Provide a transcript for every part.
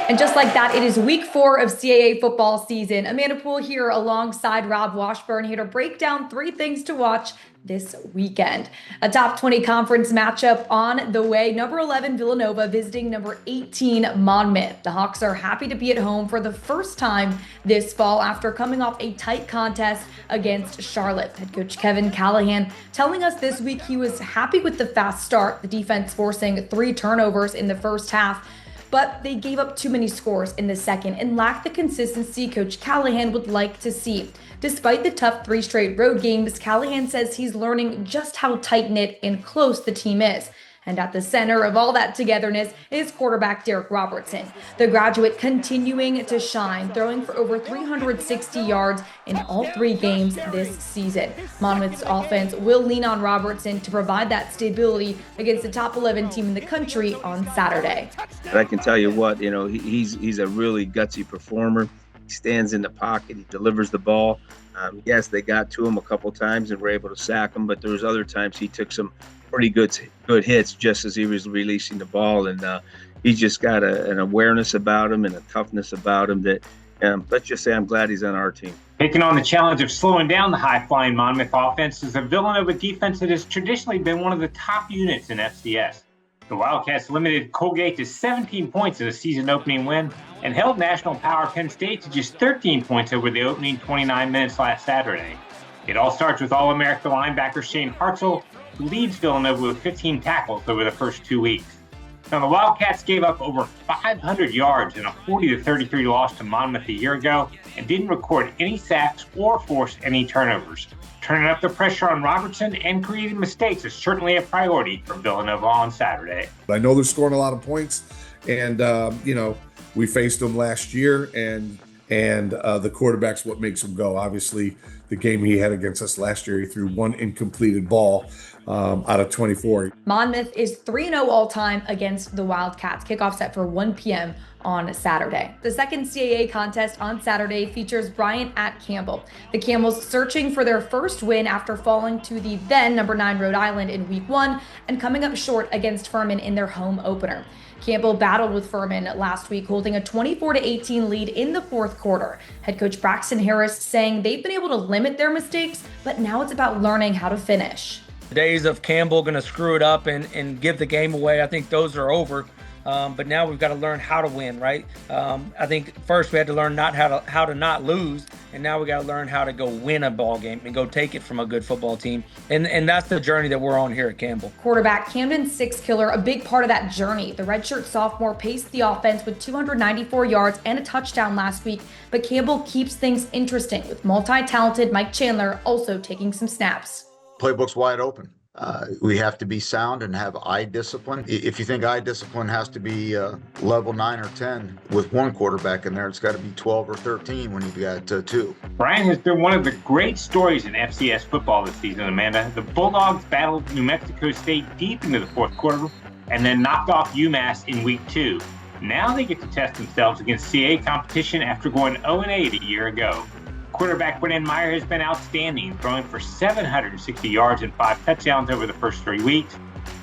And just like that, it is week 4 of CAA football season. Amanda Poole here alongside Rob Washburn here to break down 3 things to watch this weekend. A top 20 conference matchup on the way. Number 11 Villanova visiting number 18 Monmouth. The Hawks are happy to be at home for the first time this fall after coming off a tight contest against Charlotte. Head coach Kevin Callahan telling us this week he was happy with the fast start, the defense forcing 3 turnovers in the first half. But they gave up too many scores in the second and lacked the consistency Coach Callahan would like to see. Despite the tough 3 straight road games, Callahan says he's learning just how tight-knit and close the team is. And at the center of all that togetherness is quarterback Derek Robertson. The graduate continuing to shine, throwing for over 360 yards in all 3 games this season. Monmouth's offense will lean on Robertson to provide that stability against the top 11 team in the country on Saturday. But I can tell you what, he's a really gutsy performer. He stands in the pocket. He delivers the ball. Yes, they got to him a couple times and were able to sack him, but there was other times he took some pretty good hits just as he was releasing the ball. And he's just got an awareness about him and a toughness about him that, let's just say I'm glad he's on our team. Taking on the challenge of slowing down the high-flying Monmouth offense is a Villanova defense that has traditionally been one of the top units in FCS. The Wildcats limited Colgate to 17 points in a season-opening win and held national power Penn State to just 13 points over the opening 29 minutes last Saturday. It all starts with All-America linebacker Shane Hartzell, who leads Villanova with 15 tackles over the first 2 weeks. Now, the Wildcats gave up over 500 yards in a 40-33 loss to Monmouth a year ago and didn't record any sacks or force any turnovers. Turning up the pressure on Robertson and creating mistakes is certainly a priority for Villanova on Saturday. I know they're scoring a lot of points, and we faced them last year, and the quarterback's what makes them go. Obviously, the game he had against us last year, he threw 1 incompleted ball out of 24. Monmouth is 3-0 all-time against the Wildcats. Kickoff set for 1 p.m. on Saturday. The second CAA contest on Saturday features Bryant at Campbell. The Camels searching for their first win after falling to the then number 9 Rhode Island in week 1 and coming up short against Furman in their home opener. Campbell battled with Furman last week, holding a 24-18 lead in the 4th quarter. Head coach Braxton Harris saying they've been able to limit their mistakes, but now it's about learning how to finish. The days of Campbell going to screw it up and give the game away, I think those are over. But now we've got to learn how to win, right? I think first we had to learn how to not lose, and now we got to learn how to go win a ball game and go take it from a good football team. And that's the journey that we're on here at Campbell. Quarterback Camden Sixkiller, a big part of that journey. The redshirt sophomore paced the offense with 294 yards and a touchdown last week, but Campbell keeps things interesting with multi-talented Mike Chandler also taking some snaps. Playbook's wide open. We have to be sound and have eye discipline. If you think eye discipline has to be level 9 or 10 with one quarterback in there, it's got to be 12 or 13 when you've got 2. Brian has been one of the great stories in FCS football this season, Amanda. The Bulldogs battled New Mexico State deep into the 4th quarter and then knocked off UMass in week 2. Now they get to test themselves against CAA competition after going 0-8 a year ago. Quarterback Brennan Meyer has been outstanding, throwing for 760 yards and 5 touchdowns over the first 3 weeks.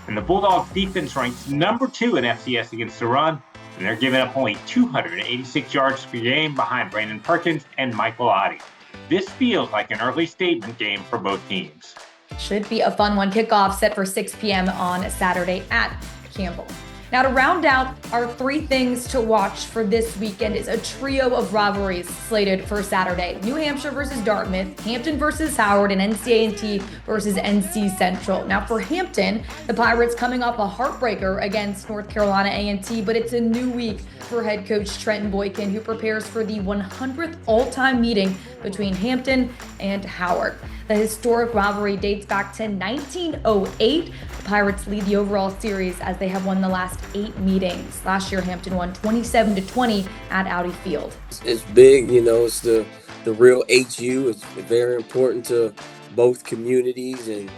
And the Bulldogs defense ranks number 2 in FCS against the run, and they're giving up only 286 yards per game behind Brandon Perkins and Michael Oddie. This feels like an early statement game for both teams. Should be a fun one. Kickoff set for 6 p.m. on Saturday at Campbell. Now, to round out our 3 things to watch for this weekend is a trio of rivalries slated for Saturday. New Hampshire versus Dartmouth, Hampton versus Howard, and NC versus NC Central. Now, for Hampton, the Pirates coming off a heartbreaker against North Carolina A&T, but it's a new week for head coach Trenton Boykin, who prepares for the 100th all-time meeting between Hampton and Howard. The historic rivalry dates back to 1908. The Pirates lead the overall series as they have won the last 8 meetings. Last year, Hampton won 27-20 at Audi Field. It's big, it's the real HU. It's very important to both communities and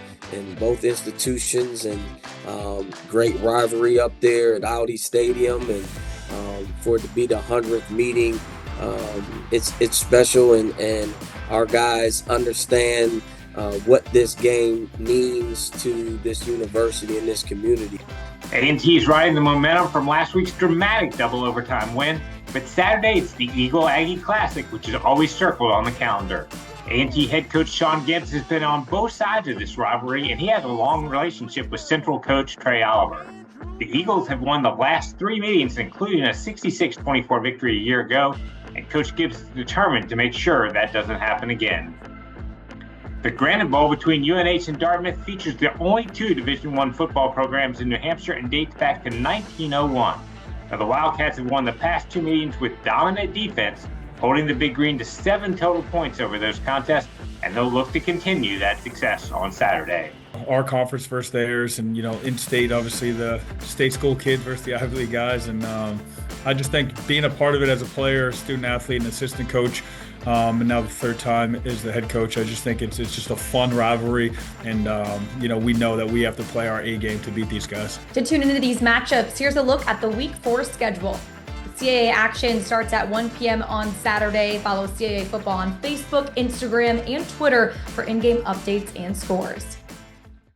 both institutions, and great rivalry up there at Audi Stadium, and for it to be the 100th meeting, it's special, and our guys understand what this game means to this university and this community. A&T is riding the momentum from last week's dramatic double overtime win But Saturday, it's the Eagle Aggie Classic, which is always circled on the calendar. A&T head coach Sean Gibbs has been on both sides of this rivalry, and he has a long relationship with Central coach Trey Oliver. The Eagles have won the last 3 meetings, including a 66-24 victory a year ago, and Coach Gibbs is determined to make sure that doesn't happen again. The Granite Bowl between UNH and Dartmouth features the only 2 Division I football programs in New Hampshire and dates back to 1901. Now, the Wildcats have won the past 2 meetings with dominant defense, holding the Big Green to 7 total points over those contests, and they'll look to continue that success on Saturday. Our conference versus theirs, and in state, obviously the state school kids versus the Ivy League guys, and I just think being a part of it as a player, student athlete, and assistant coach, and now the 3rd time as the head coach, I just think it's just a fun rivalry, and we know that we have to play our A game to beat these guys. To tune into these matchups, here's a look at the Week 4 schedule. CAA action starts at 1 p.m. on Saturday. Follow CAA football on Facebook, Instagram, and Twitter for in-game updates and scores.